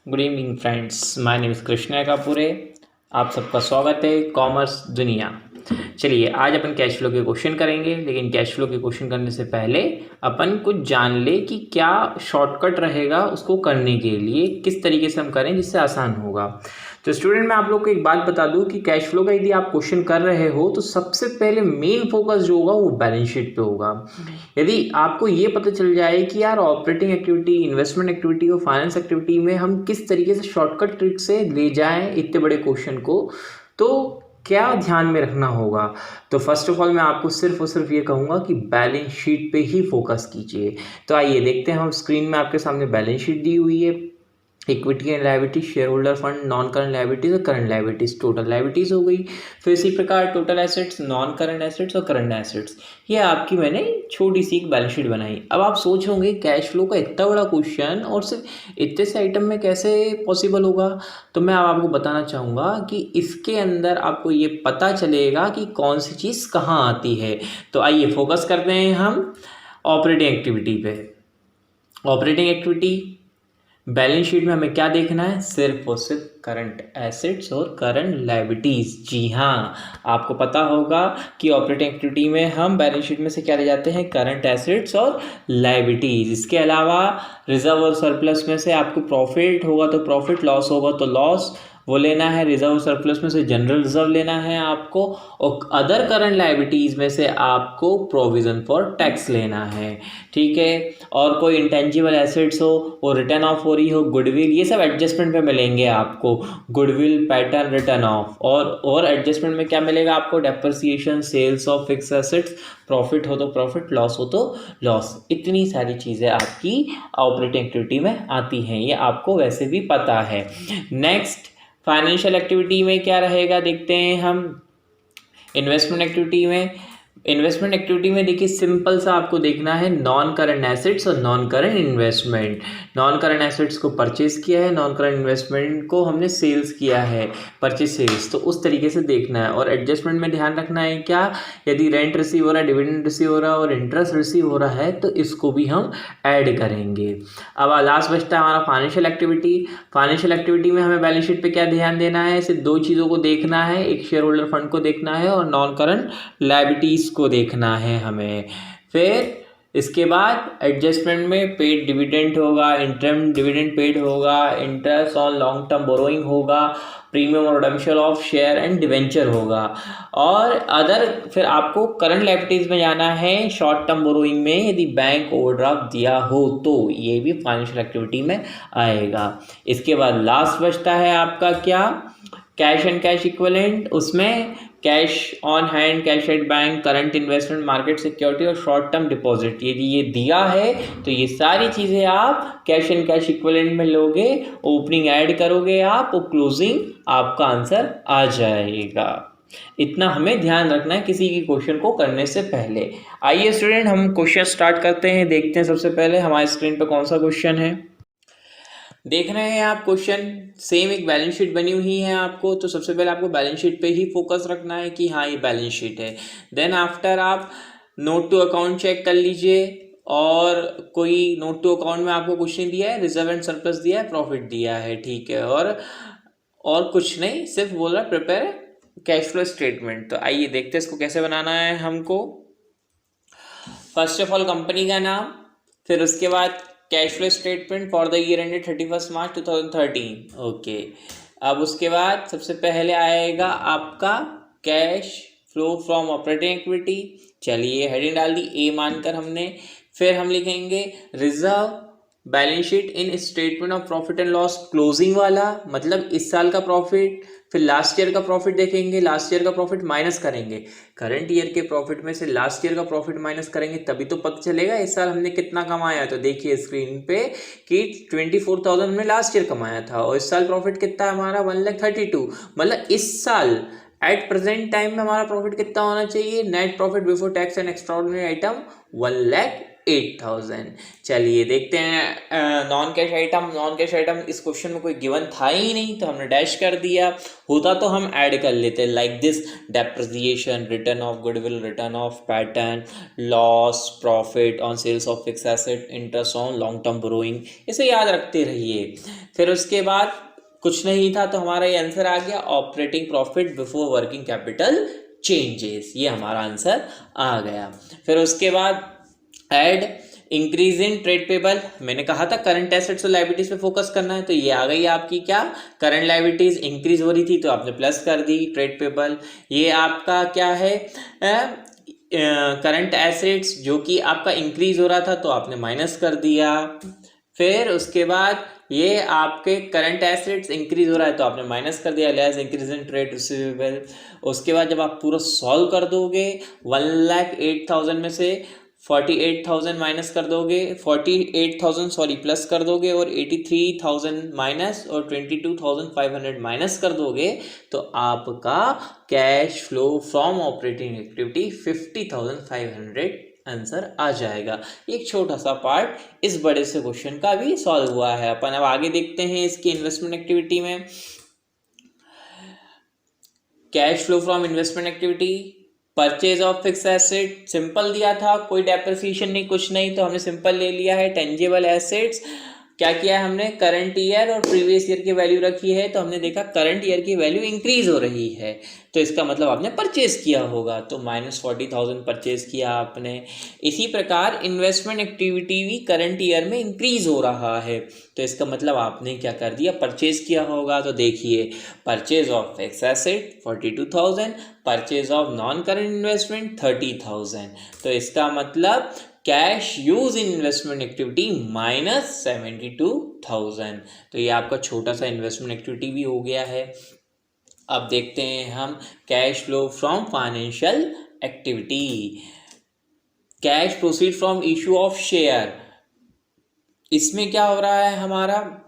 Good evening friends, my name is Krishna Kapure. आप सबका स्वागत है कॉमर्स दुनिया। चलिए आज अपन कैश फ्लो के क्वेश्चन करेंगे, लेकिन कैश फ्लो के क्वेश्चन करने से पहले अपन कुछ जान ले कि क्या शॉर्टकट रहेगा उसको करने के लिए, किस तरीके से हम करें जिससे आसान होगा। तो स्टूडेंट, मैं आप लोग को एक बात बता दूं कि कैश फ्लो का यदि आप क्वेश्चन कर रहे हो तो सबसे पहले मेन फोकस जो होगा वो बैलेंस शीट पे होगा। यदि आपको ये पता चल जाए कि यार ऑपरेटिंग एक्टिविटी, इन्वेस्टमेंट एक्टिविटी और फाइनेंस एक्टिविटी में हम किस तरीके से शॉर्टकट ट्रिक से ले जाएं इतने बड़े क्वेश्चन को, तो क्या ध्यान में रखना होगा। तो फर्स्ट ऑफ ऑल मैं आपको सिर्फ और सिर्फ ये कहूँगा कि बैलेंस शीट पे ही फोकस कीजिए। तो आइए देखते हैं, हम स्क्रीन में आपके सामने बैलेंस शीट दी हुई है। Equity and liability, share holder fund, non current liabilities और करंट लायबिलिटीज, टोटल लायबिलिटीज हो गई। फिर इसी प्रकार total assets, non current assets और करंट एसेट्स। ये आपकी मैंने छोटी सी एक बैलेंस शीट बनाई। अब आप सोच होंगे कैश फ्लो का इतना बड़ा क्वेश्चन और सिर्फ इतने से आइटम में कैसे पॉसिबल होगा। तो मैं अब आपको बताना चाहूँगा कि इसके अंदर आपको ये पता चलेगा कि कौन सी चीज़ कहाँ आती है। तो आइए फोकस करते हैं हम ऑपरेटिंग एक्टिविटी पे। ऑपरेटिंग एक्टिविटी बैलेंस शीट में हमें क्या देखना है, सिर्फ और सिर्फ करंट एसेट्स और करंट लायबिलिटीज। जी हाँ, आपको पता होगा कि ऑपरेटिंग एक्टिविटी में हम बैलेंस शीट में से क्या ले जाते हैं, करंट एसेट्स और लायबिलिटीज। इसके अलावा रिजर्व और सरप्लस में से आपको प्रॉफिट होगा तो प्रॉफिट, लॉस होगा तो लॉस वो लेना है। रिजर्व सरप्लस में से जनरल रिजर्व लेना है आपको, और अदर करंट लायबिलिटीज में से आपको प्रोविजन फॉर टैक्स लेना है। ठीक है, और कोई इंटेंजिबल एसेट्स हो वो रिटर्न ऑफ हो रही हो, गुडविल, ये सब एडजस्टमेंट पे मिलेंगे आपको। गुडविल, पैटर्न, रिटर्न ऑफ, और एडजस्टमेंट में क्या मिलेगा आपको, depreciation, sales of fixed assets, profit हो तो प्रॉफिट, लॉस हो तो लॉस। इतनी सारी चीज़ें आपकी ऑपरेटिंग एक्टिविटी में आती हैं, ये आपको वैसे भी पता है। नेक्स्ट, फाइनेंशियल एक्टिविटी में क्या रहेगा देखते हैं हम। इन्वेस्टमेंट एक्टिविटी में देखिए सिंपल सा आपको देखना है नॉन करंट एसेट्स और non current investment. Non current assets को परचेज किया है, नॉन करंट इन्वेस्टमेंट को हमने सेल्स किया है, परचेज सेल्स, तो उस तरीके से देखना है। और एडजस्टमेंट में ध्यान रखना है क्या, यदि रेंट रिसीव हो रहा है, डिविडेंड रिसीव हो रहा है और इंटरेस्ट रिसीव हो रहा है तो इसको भी हम ऐड करेंगे। अब लास्ट बचता है हमारा फाइनेंशियल एक्टिविटी। फाइनेंशियल एक्टिविटी में हमें बैलेंस शीट पे क्या ध्यान देना है, सिर्फ दो चीज़ों को देखना है, एक शेयर होल्डर फंड को देखना है और नॉन करंट लायबिलिटीज को देखना है हमें। फिर इसके बाद एडजस्टमेंट में पेड डिविडेंड होगा, इंटरम डिविडेंड पेड होगा, interest on long term borrowing होगा, प्रीमियम और redemption of share and debenture होगा, और अदर। फिर आपको करंट लायबिलिटीज में जाना है, शॉर्ट टर्म बोरोइंग में यदि बैंक ओवरड्राफ्ट दिया हो तो ये भी फाइनेंशियल एक्टिविटी में आएगा। इसके बाद लास्ट बचता है आपका क्या, कैश एंड कैश इक्विवेलेंट। उसमें cash on hand, cash at bank, current investment, market security और शॉर्ट टर्म डिपॉजिट। यदि ये दिया है तो ये सारी चीज़ें आप कैश एंड कैश इक्विवेलेंट में लोगे, ओपनिंग ऐड करोगे आप और क्लोजिंग आपका आंसर आ जाएगा। इतना हमें ध्यान रखना है किसी की क्वेश्चन को करने से पहले। आइए स्टूडेंट, हम क्वेश्चन स्टार्ट करते हैं। देखते हैं सबसे पहले हमारे स्क्रीन पर कौन सा क्वेश्चन है। देख रहे हैं आप क्वेश्चन, सेम एक बैलेंस शीट बनी हुई है आपको। तो सबसे पहले आपको बैलेंस शीट पे ही फोकस रखना है कि हाँ ये बैलेंस शीट है। देन आफ्टर आप नोट टू अकाउंट चेक कर लीजिए, और कोई नोट टू अकाउंट में आपको कुछ नहीं दिया है, रिजर्व एंड सरप्लस दिया है, प्रॉफिट दिया है, ठीक है, और कुछ नहीं, सिर्फ बोल रहा है प्रिपेयर कैश फ्लो स्टेटमेंट। तो आइए देखते हैं इसको कैसे बनाना है हमको। फर्स्ट ऑफ ऑल कंपनी का नाम, फिर उसके बाद cash flow statement for the year ended 31 March 2013। Okay, अब उसके बाद सबसे पहले आएगा आपका cash flow from operating activity. चलिए हेडिंग डाल दी ए मानकर हमने। फिर हम लिखेंगे reserve balance sheet in statement of profit and loss, closing वाला, मतलब इस साल का प्रॉफिट। फिर लास्ट ईयर का प्रॉफिट देखेंगे, लास्ट ईयर का प्रॉफिट माइनस करेंगे, करंट ईयर के प्रॉफिट में से लास्ट ईयर का प्रॉफिट माइनस करेंगे, तभी तो पता चलेगा इस साल हमने कितना कमाया। तो देखिए स्क्रीन पे कि 24,000 हमने लास्ट ईयर कमाया था, और इस साल प्रॉफिट कितना है हमारा 1,32,000। मतलब इस साल एट प्रेजेंट टाइम में हमारा प्रॉफिट कितना होना चाहिए, net profit before tax and extraordinary item 1,80,000 8,000। चलिए देखते हैं non cash item. Non cash item इस क्वेश्चन में कोई गिवन था ही नहीं तो हमने डैश कर दिया, होता तो हम ऐड कर लेते like this: depreciation, written off goodwill, written off patent, loss, profit on sales of fixed asset, interest on long term borrowing. इसे याद रखते रहिए। फिर उसके बाद कुछ नहीं था तो हमारा ये आंसर आ गया, operating profit before working capital changes, ये हमारा आंसर आ गया। फिर उसके बाद add increase in trade payable, मैंने कहा था करंट एसेट्स और लायबिलिटीज पे फोकस करना है, तो ये आ गई आपकी क्या, करंट लायबिलिटीज इंक्रीज हो रही थी तो आपने प्लस कर दी ट्रेड पेबल। ये आपका क्या है, करंट एसेट्स जो कि आपका इंक्रीज हो रहा था तो आपने माइनस कर दिया। फिर उसके बाद ये आपके करंट एसेट्स इंक्रीज हो रहा है तो आपने माइनस कर दिया, less increase in trade receivable. उसके बाद जब आप पूरा सॉल्व कर दोगे 1,08,000 में से 48,000 माइनस कर दोगे, 48,000 सॉरी प्लस कर दोगे और 83,000 माइनस और 22,500 माइनस कर दोगे तो आपका cash flow from operating activity 50,500 answer आ जाएगा। एक छोटा सा पार्ट इस बड़े से क्वेश्चन का भी सॉल्व हुआ है। अपन अब आगे देखते हैं इसकी इन्वेस्टमेंट एक्टिविटी में। Cash flow from investment activity, purchase of fixed asset simple दिया था, कोई डेप्रिसिएशन नहीं कुछ नहीं तो हमने सिंपल ले लिया है। टेंजिबल एसेट्स क्या किया है हमने, करंट ईयर और प्रीवियस ईयर की वैल्यू रखी है तो हमने देखा करंट ईयर की वैल्यू इंक्रीज हो रही है तो इसका मतलब आपने परचेज किया होगा तो -40,000 परचेज किया आपने। इसी प्रकार इन्वेस्टमेंट एक्टिविटी भी करंट ईयर में इंक्रीज हो रहा है तो इसका मतलब आपने क्या कर दिया, परचेज किया होगा। तो देखिए purchase of fixed asset 42,000, purchase of non current investment 30,000, तो इसका मतलब cash use in investment activity -72,000। तो ये आपका छोटा सा इन्वेस्टमेंट एक्टिविटी भी हो गया है। अब देखते हैं हम cash flow from financial activity. Cash proceed from issue of share, इसमें क्या हो रहा है हमारा,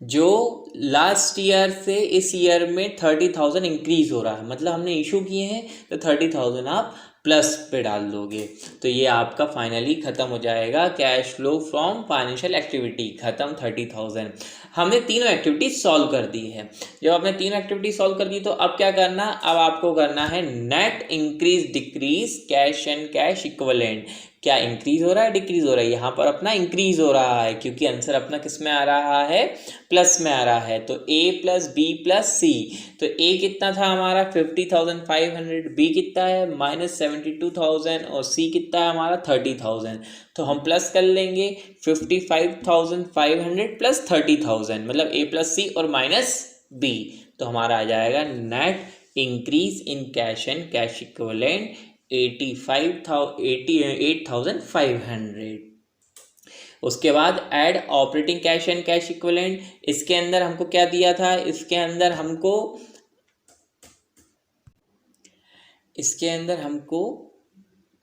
जो लास्ट ईयर से इस ईयर में 30,000 इंक्रीज हो रहा है, मतलब हमने इशू किए हैं तो 30,000 आप प्लस पे डाल दोगे तो ये आपका फाइनली खत्म हो जाएगा। Cash flow from financial activity खत्म 30,000। हमने तीनों एक्टिविटी सॉल्व कर दी है। जब आपने तीनों एक्टिविटी सॉल्व कर दी तो अब क्या करना, अब आपको करना है net increase decrease cash and cash equivalent. क्या इंक्रीज हो रहा है डिक्रीज हो रहा है, यहाँ पर अपना इंक्रीज हो रहा है क्योंकि आंसर अपना किस में आ रहा है, प्लस में आ रहा है। तो A + B + C, तो A कितना था हमारा 50,500, B कितना है -72,000 और C कितना है हमारा 30,000। तो हम प्लस कर लेंगे 55,500 + 30,000 मतलब A + C और -B, तो हमारा आ जाएगा net increase in cash and cash equivalent 88,500। उसके बाद add operating cash and cash equivalent, इसके अंदर हमको क्या दिया था, इसके अंदर हमको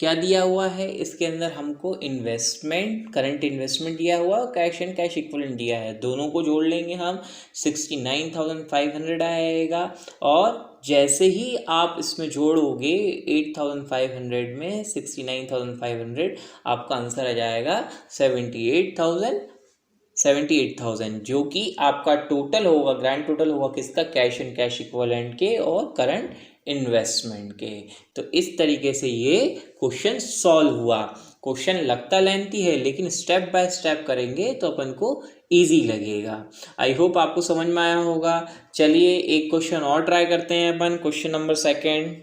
क्या दिया हुआ है, इसके अंदर हमको इन्वेस्टमेंट करंट इन्वेस्टमेंट दिया हुआ और कैश एंड कैश इक्विवेलेंट दिया है। दोनों को जोड़ लेंगे हम 69,500 आएगा और जैसे ही आप इसमें जोड़ोगे 8,500 में 69,500 आपका आंसर आ जाएगा 78,000 जो कि आपका टोटल होगा, ग्रैंड टोटल होगा किसका, कैश एंड कैश इक्विवेलेंट के और करंट इन्वेस्टमेंट के। तो इस तरीके से ये क्वेश्चन सॉल्व हुआ। क्वेश्चन लगता लेंथी है लेकिन स्टेप बाय स्टेप करेंगे तो अपन को इजी लगेगा। आई होप आपको समझ में आया होगा। चलिए एक क्वेश्चन और ट्राई करते हैं अपन, क्वेश्चन नंबर 2।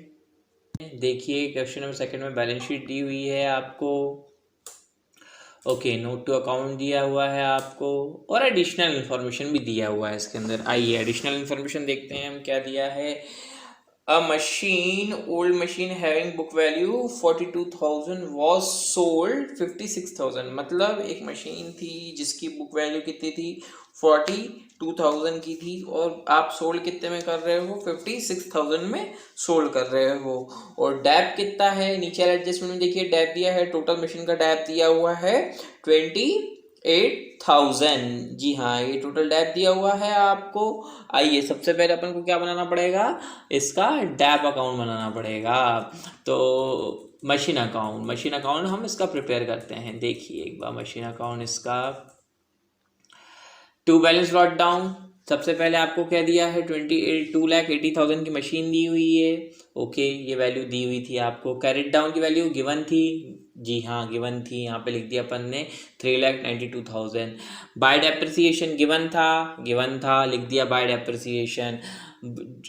देखिए क्वेश्चन नंबर 2 में बैलेंस शीट दी हुई है आपको, ओके, नोट टू अकाउंट दिया हुआ है आपको और एडिशनल इन्फॉर्मेशन भी दिया हुआ है इसके अंदर। आइए एडिशनल इन्फॉर्मेशन देखते हैं हम क्या दिया है। Old machine having book value 42,000 was sold 56,000, मतलब एक मशीन थी जिसकी बुक वैल्यू कितनी थी 42,000 की थी और आप सोल्ड कितने में कर रहे हो 56,000 में सोल्ड कर रहे हो। और डैप कितना है, नीचे वाले एडजस्टमेंट में देखिए डैप दिया है, टोटल मशीन का डैप दिया हुआ है 20 8,000। जी हाँ, ये टोटल डेप दिया हुआ है आपको। आइए सबसे पहले अपन को क्या बनाना पड़ेगा, इसका डेप अकाउंट बनाना पड़ेगा। तो मशीन अकाउंट हम इसका प्रिपेयर करते हैं। देखिए एक बार मशीन अकाउंट इसका टू बैलेंस ब्रॉट डाउन। सबसे पहले आपको क्या दिया है, 2,80,000 की मशीन दी हुई है। ओके, ये वैल्यू दी हुई थी आपको। कैरेट डाउन की वैल्यू गिवन थी, जी हाँ गिवन थी, यहाँ पे लिख दिया अपन ने 3,92,000। बाय डेप्रिसिएशन गिवन था, लिख दिया बाय डेप्रिसिएशन।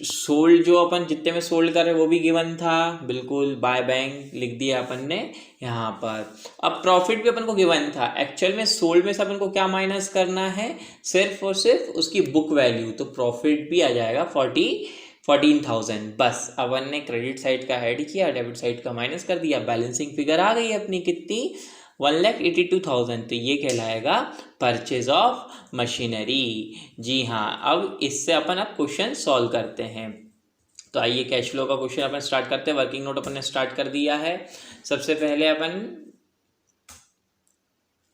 सोल्ड जो अपन जितने में सोल्ड कर रहे वो भी गिवन था, बिल्कुल बाय बैंक लिख दिया अपन ने यहाँ पर। अब प्रॉफिट भी अपन को गिवन था। एक्चुअल में सोल्ड में से अपन को क्या माइनस करना है, सिर्फ और सिर्फ उसकी बुक वैल्यू। तो प्रॉफिट भी आ जाएगा 14,000। बस अपन ने क्रेडिट साइड का ऐड किया, डेबिट साइड का माइनस कर दिया, बैलेंसिंग फिगर आ गई अपनी कितनी, 1,82,000। तो ये कहलाएगा परचेज ऑफ मशीनरी। जी हाँ, अब इससे अपन अब क्वेश्चन सॉल्व करते हैं। तो आइए कैश फ्लो का क्वेश्चन अपन स्टार्ट करते हैं। वर्किंग नोट अपन ने स्टार्ट कर दिया है। सबसे पहले अपन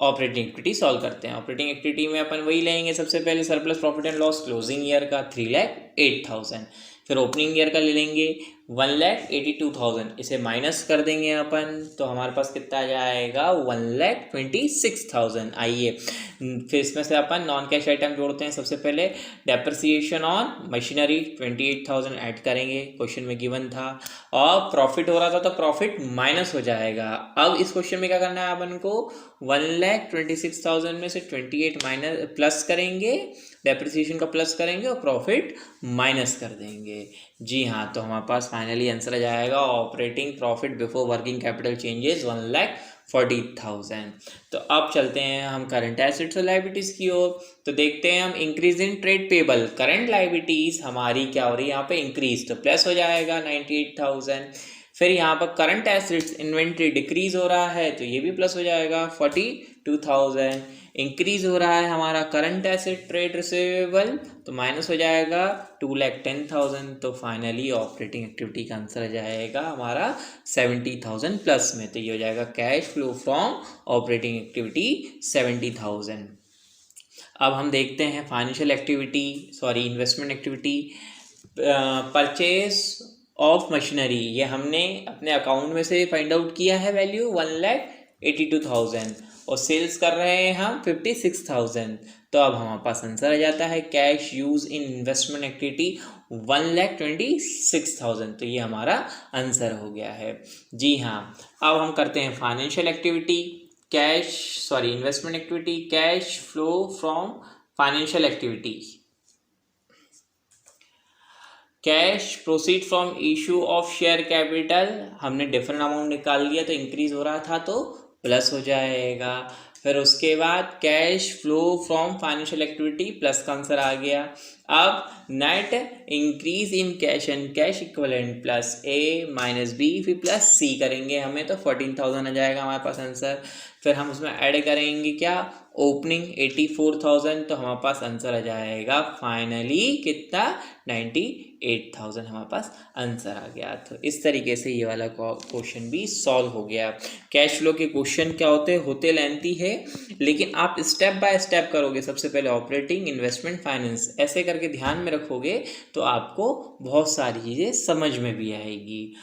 ऑपरेटिंग एक्टिविटी सॉल्व करते हैं। ऑपरेटिंग एक्टिविटी में अपन वही लेंगे, सबसे पहले surplus profit and loss closing year का 3,08,000। फिर ओपनिंग ईयर का ले लेंगे 1,82,000, इसे माइनस कर देंगे अपन, तो हमारे पास कितना आ जाएगा 1,26,000। आइए फिर इसमें से अपन नॉन कैश आइटम जोड़ते हैं। सबसे पहले डेप्रिसिएशन ऑन मशीनरी 28,000 ऐड करेंगे, क्वेश्चन में गिवन था। और प्रॉफिट हो रहा था तो प्रॉफिट माइनस हो जाएगा। अब इस क्वेश्चन में क्या करना है अपन को, 1,26,000 में से 28 माइनस प्लस करेंगे, डेप्रिसिएशन का प्लस करेंगे और प्रॉफिट माइनस कर देंगे। जी हाँ, तो हमारे पास फाइनली आंसर आ जाएगा operating profit before working capital changes 1,40,000। तो अब चलते हैं हम करंट एसेट्स और लायबिलिटीज की ओर। तो देखते हैं हम increase in trade payable. Current liabilities हमारी क्या हो रही है यहाँ पे, इंक्रीज, तो प्लस हो जाएगा 98,000। फिर यहाँ पर करंट एसेट्स इन्वेंट्री डिक्रीज हो रहा है, तो ये भी प्लस हो जाएगा 42,000। इंक्रीज हो रहा है हमारा करंट एसेट ट्रेड रिसीवेबल, तो माइनस हो जाएगा 2,10,000। तो फाइनली ऑपरेटिंग एक्टिविटी का आंसर आ जाएगा हमारा 70,000 प्लस में। तो ये हो जाएगा cash flow from operating activity 70,000। अब हम देखते हैं financial activity, investment activity. Purchase of machinery, ये हमने अपने अकाउंट में से फाइंड आउट किया है वैल्यू 1,82,000, और सेल्स कर रहे हैं हम 56,000। तो अब हमारे पास आंसर आ जाता है cash use in investment activity 1,26,000। तो ये हमारा आंसर हो गया है। जी हाँ, अब हम करते हैं financial activity, investment activity, cash flow from financial activity. Cash proceed from issue of share capital, हमने डिफरेंट अमाउंट निकाल लिया, तो इंक्रीज हो रहा था तो प्लस हो जाएगा। फिर उसके बाद cash flow from financial activity, plus का आंसर आ गया। अब net increase in cash and cash equivalent, plus A minus B फिर प्लस सी करेंगे हमें, तो 14,000 आ जाएगा हमारे पास आंसर। फिर हम उसमें ऐड करेंगे क्या, ओपनिंग 84,000, तो हमारे पास आंसर आ जाएगा फाइनली कितना 98,000 हमारे पास आंसर आ गया। तो इस तरीके से ये वाला क्वेश्चन भी सॉल्व हो गया। कैश फ्लो के क्वेश्चन क्या होते लेंथी है, लेकिन आप स्टेप बाय स्टेप करोगे। सबसे पहले ऑपरेटिंग, इन्वेस्टमेंट, फाइनेंस, ऐसे करके ध्यान में रखोगे तो आपको बहुत सारी चीज़ें समझ में भी आएगी।